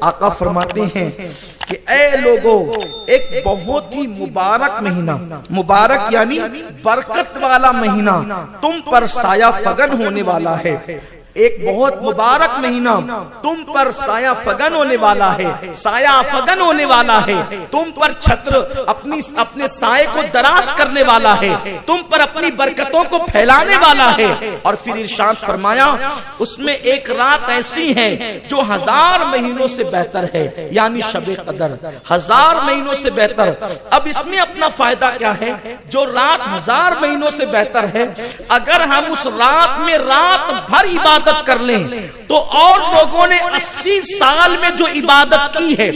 آقا فرماتے ہیں کہ اے لوگو، ایک بہت ہی مبارک مہینہ، مبارک یعنی برکت والا مہینہ تم پر سایہ فگن ہونے والا ہے۔ ایک بہت مبارک مہینہ تم پر سایہ فگن ہونے والا ہے، سایہ فگن ہونے والا ہے، تم پر چھتر اپنے سائے کو دراز کرنے والا ہے، تم پر اپنی برکتوں کو پھیلانے والا ہے۔ اور پھر ارشاد فرمایا اس میں ایک رات ایسی ہے جو 1000 مہینوں سے بہتر ہے، یعنی شب قدر 1000 مہینوں سے بہتر۔ اب اس میں اپنا فائدہ کیا ہے؟ جو رات 1000 مہینوں سے بہتر ہے، اگر ہم اس رات میں رات بھر عبادت کر لیں تو اور لوگوں نے 80 سال میں جو عبادت کی ہے،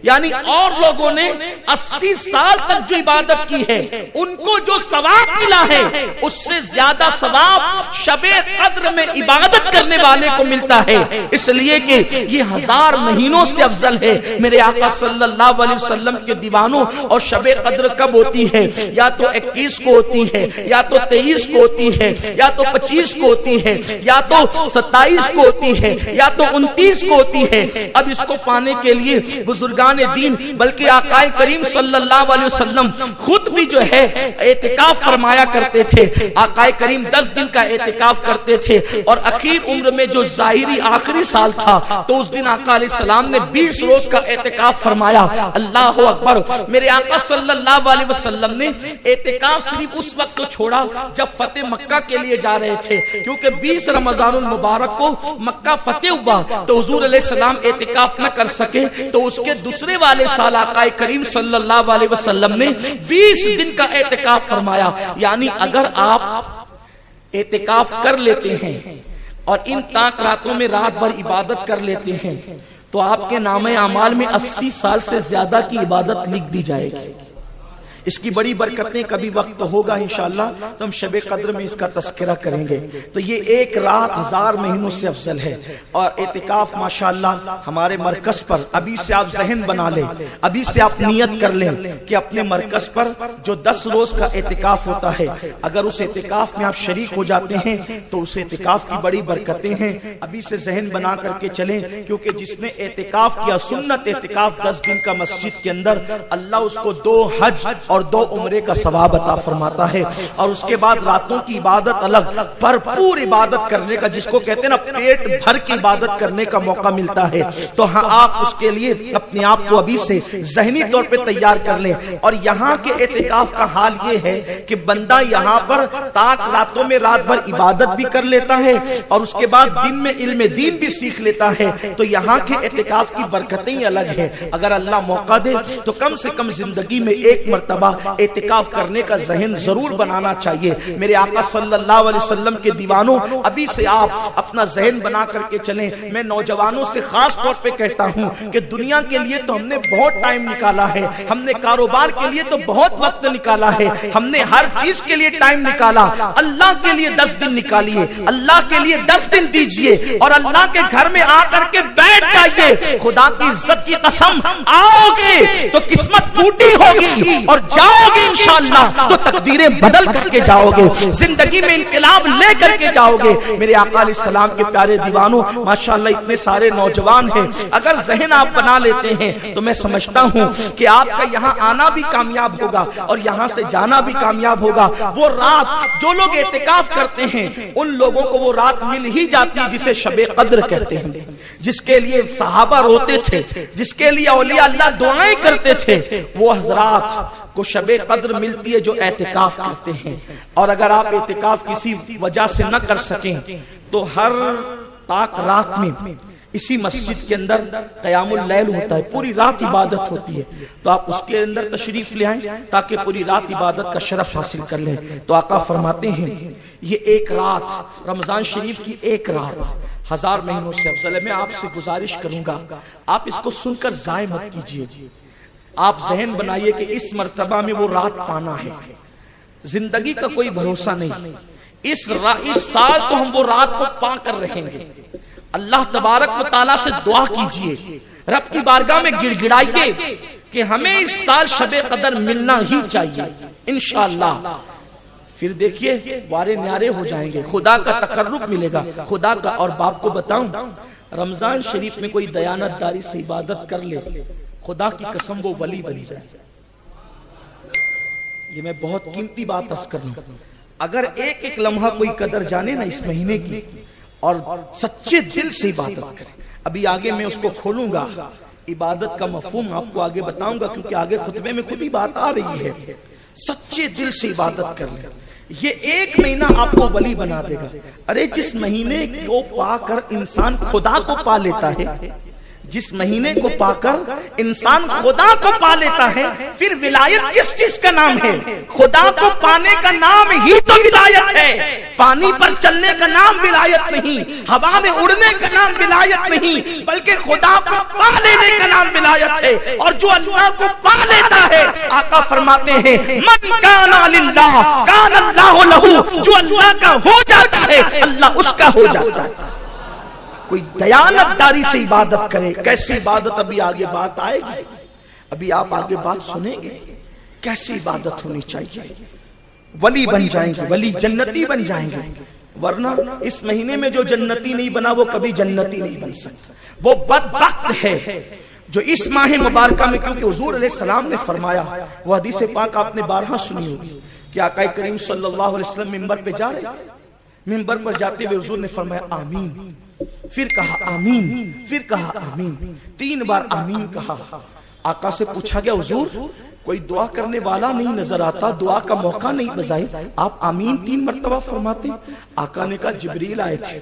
یعنی اور لوگوں نے 80 سال تک جو عبادت کی ہے، ان کو جو ثواب ملا ہے اس سے زیادہ ثواب شب قدر میں عبادت کرنے والے کو ملتا ہے، اس لیے کہ یہ 1000 مہینوں سے افضل ہے۔ میرے آقا صلی اللہ علیہ وسلم کے دیوانوں، اور شب قدر کب ہوتی ہے؟ یا تو 21 کو ہوتی ہے، یا تو 23 کو ہوتی ہے، یا تو 25 کو ہوتی ہے، یا تو 27 کو ہوتی ہے، یا تو 29 کو ہوتی ہے۔ اب اس کو پانے کے لیے بزرگان دین بلکہ آقا کریم صلی اللہ علیہ وسلم خود بھی جو ہے اعتکاف فرمایا کرتے تھے۔ آقا کریم 10 دن کا اعتکاف کرتے تھے، اور اخیر عمر میں جو ظاہری آخری سال تھا تو اس دن آقا علیہ السلام نے 20 روز کا اعتکاف فرمایا۔ اللہ اکبر! میرے آقا صلی اللہ علیہ وسلم نے اعتکاف صرف اس وقت چھوڑا جب فتح مکہ کے لیے جا رہے تھے، کیونکہ 20 رمضان المبارک کو مکہ فتح ہوا تو حضور علیہ السلام اعتکاف نہ کر سکے، تو اس کے دوسرے والے سال آقا کریم صلی اللہ علیہ وسلم نے 20 دن کا اعتکاف فرمایا۔ یعنی اگر آپ اعتکاف کر لیتے ہیں اور ان تاک راتوں میں رات بھر عبادت کر لیتے ہیں تو آپ کے نامہ اعمال میں 80 سال سے زیادہ کی عبادت لکھ دی جائے گی۔ اس کی بڑی برکتیں کبھی وقت ہوگا انشاءاللہ تو ہم شب قدر میں اس کا تذکرہ کریں گے۔ تو یہ ایک رات 1000 مہینوں سے افضل ہے، اور اعتکاف ماشاءاللہ ہمارے مرکز پر ابھی سے آپ ذہن بنا لیں، ابھی سے آپ نیت کر لیں کہ اپنے مرکز پر جو 10 روز کا اعتکاف ہوتا ہے، اگر اس اعتکاف میں آپ شریک ہو جاتے ہیں تو اس اعتکاف کی بڑی برکتیں ہیں۔ ابھی سے ذہن بنا کر کے چلیں، کیونکہ جس نے اعتکاف کیا سنت اعتکاف 10 دن کا مسجد کے اندر، اللہ اس کو 2 حج اور 2 عمرے کا ثواب عطا فرماتا ہے۔ اور اس کے بعد راتوں کی عبادت الگ، بھرپور عبادت کرنے کا، جس کو کہتے ہیں نا پیٹ بھر کی عبادت کرنے کا موقع ملتا ہے۔ تو ہاں آپ اس کے لیے اپنے آپ کو ابھی سے ذہنی طور پہ تیار کر لیں۔ اور یہاں کے اعتکاف کا حال یہ ہے کہ بندہ یہاں پر تاک راتوں میں رات بھر عبادت بھی کر لیتا ہے، اور اس کے بعد دن میں علم دین بھی سیکھ لیتا ہے۔ تو یہاں کے اعتکاف کی برکتیں الگ ہیں۔ اگر اللہ موقع دے تو کم سے کم زندگی میں ایک مرتبہ اعتکاف کرنے کا ذہن ضرور بنانا چاہیے۔ میرے آقا صلی اللہ علیہ وسلم کے دیوانوں، ابھی سے آپ اپنا ذہن بنا کر کے چلیں۔ میں نوجوانوں سے خاص طور پہ کہتا ہوں کہ دنیا کے لیے تو ہم نے بہت ٹائم نکالا ہے، ہم نے کاروبار کے لیے تو بہت وقت نکالا ہے، ہم نے ہر چیز کے لیے ٹائم نکالا۔ اللہ کے لیے 10 دن نکالیے، اللہ کے لیے 10 دن دیجئے، اور اللہ کے گھر میں آ کر کے بیٹھ جائیے۔ خدا کی عزت کی قسم، آؤ گے تو قسمت ٹوٹی ہوگی، اور جاؤ گے انشاءاللہ تو تقدیریں بدل کر کے جاؤ گے، زندگی میں انقلاب لے کر کے جاؤ گے۔ میرے آقا علیہ السلام کے پیارے دیوانوں، ماشاءاللہ اتنے سارے نوجوان ہیں، اگر ذہن آپ بنا لیتے ہیں تو میں سمجھتا ہوں کہ آپ کا یہاں آنا بھی کامیاب ہوگا اور یہاں سے جانا بھی کامیاب ہوگا۔ وہ رات جو لوگ اعتکاف کرتے ہیں ان لوگوں کو وہ رات مل ہی جاتی ہے جسے شب قدر کہتے ہیں، جس کے لیے صحابہ روتے تھے، جس کے لیے اولیاء اللہ دعائیں کرتے تھے، وہ حضرات کو شب قدر ملتی ہے جو اعتکاف کرتے ہیں۔ اور اگر آپ اعتکاف کسی وجہ سے نہ کر سکیں تو ہر تاک رات میں اسی مسجد کے اندر قیام اللیل ہوتا ہے، پوری رات عبادت ہوتی ہے، تو آپ اس کے اندر تشریف لے آئیں تاکہ پوری رات عبادت کا شرف حاصل کر لیں۔ تو آقا فرماتے ہیں یہ ایک رات، رمضان شریف کی ایک رات 1000 مہینوں سے افضل ہے۔ میں آپ سے گزارش کروں گا آپ اس کو سن کر ضائع مت کیجیے، آپ ذہن بنائیے کہ اس مرتبہ میں وہ رات پانا ہے۔ زندگی کا کوئی بھروسہ نہیں، اس سال تو ہم وہ رات کو پا کر رہیں گے۔ اللہ تبارک و تعالیٰ سے دعا کیجئے، رب کی بارگاہ میں گڑ گڑائیے کہ ہمیں اس سال شب قدر ملنا ہی چاہیے انشاءاللہ۔ پھر دیکھیے وارے نیارے ہو جائیں گے، خدا کا تقرب ملے گا، خدا کا۔ اور باپ کو بتاؤں، رمضان شریف میں کوئی دیانت داری سے عبادت کر لے، خدا کی قسم وہ ولی بن جائے۔ یہ میں بہت قیمتی بات عرض کر رہا ہوں۔ اگر ایک ایک لمحہ کوئی قدر جانے نا اس مہینے کی اور سچے دل سے عبادت کرے، ابھی آگے میں اس کو کھولوں گا، عبادت کا مفہوم آپ کو آگے بتاؤں گا، کیونکہ آگے خطبے میں خود ہی بات آ رہی ہے۔ سچے دل سے عبادت کر لیں، یہ ایک مہینہ آپ کو ولی بنا دے گا۔ ارے جس مہینے کو پا کر انسان خدا کو پا لیتا ہے، جس مہینے کو پا کر انسان خدا کو پا لیتا ہے، پھر ولایت کس چیز کا نام ہے؟ خدا کو پانے کا نام ہی تو ولایت ہے۔ پانی پر چلنے کا نام ولایت نہیں، ہوا میں اڑنے کا نام ولایت نہیں، بلکہ خدا کو پا لینے کا نام ولایت ہے۔ اور جو اللہ کو پا لیتا ہے، آقا فرماتے ہیں من کان للہ کان اللہ لہ، جو اللہ کا ہو جاتا ہے اللہ اس کا ہو جاتا ہے۔ کوئی دیانت داری سے عبادت کرے، کیسی عبادت ابھی آگے بات آئے گی، ابھی آپ آگے بات سنیں گے کیسی عبادت ہونی چاہیے۔ ولی بن جائیں گے، ولی جنتی بن جائیں گے، ورنہ اس مہینے میں جو جنتی نہیں بنا وہ کبھی جنتی نہیں بن سکتا۔ وہ بدبخت ہے جو اس ماہ مبارکہ میں، کیونکہ حضور علیہ السلام نے فرمایا، وہ حدیث پاک آپ نے بارہا سنی ہوگی کہ آقا کریم صلی اللہ علیہ وسلم منبر پہ جا رہے تھے، منبر پر جاتے ہوئے حضور نے فرمایا آمین، پھر کہا آمین، پھر کہا آمین، 3 بار آمین کہا۔ آقا سے پوچھا گیا حضور کوئی دعا کرنے والا نہیں نظر آتا، دعا کا موقع نہیں بظاہر، آپ آمین 3 مرتبہ فرماتے؟ آقا نے کہا جبریل آئے تھے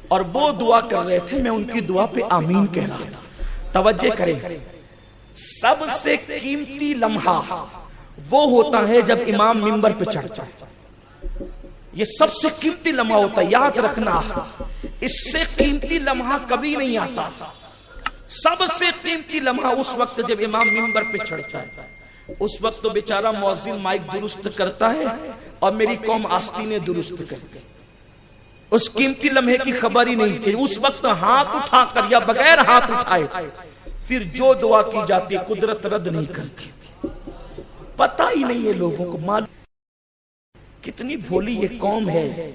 اور وہ دعا کر رہے تھے، میں ان کی دعا پہ آمین کہہ رہا تھا۔ توجہ کریں، سب سے قیمتی لمحہ وہ ہوتا ہے جب امام منبر پہ چڑھتا ہے، یہ سب سے قیمتی لمحہ ہوتا ہے، یاد رکھنا، اس سے قیمتی لمحہ کبھی نہیں آتا۔ سب سے قیمتی لمحہ اس وقت جب امام منبر پہ چڑھتا ہے، اس وقت تو بیچارہ مؤذن مائک درست کرتا ہے اور میری قوم آستینیں درست کرتی، اس قیمتی لمحے کی خبر ہی نہیں تھی۔ اس وقت ہاتھ اٹھا کر یا بغیر ہاتھ اٹھائے پھر جو دعا کی جاتی قدرت رد نہیں کرتی تھی، پتہ ہی نہیں ہے لوگوں کو، معلوم کتنی بھولی یہ قوم ہے،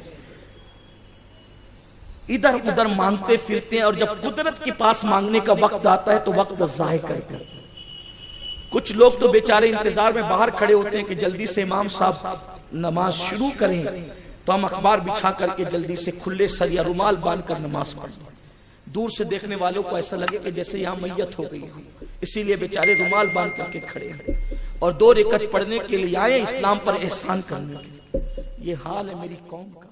ادھر ادھر مانگتے پھرتے ہیں اور جب قدرت کے پاس مانگنے کا وقت آتا ہے تو وقت ضائع کرتے ہیں۔ کچھ لوگ تو بیچارے انتظار میں باہر کھڑے ہوتے ہیں کہ جلدی سے امام صاحب نماز شروع کریں تو ہم اخبار بچھا کر کے جلدی سے کھلے سر یا رومال باندھ کر نماز پڑھیں۔ دور سے دیکھنے والوں کو ایسا لگے کہ جیسے یہاں میت ہو گئی، اسی لیے بیچارے رومال باندھ کر کے کھڑے ہیں اور 2 رکعت پڑھنے کے لیے آئے، اسلام پر احسان کرنے کے لیے۔ یہ حال ہے میری قوم کا۔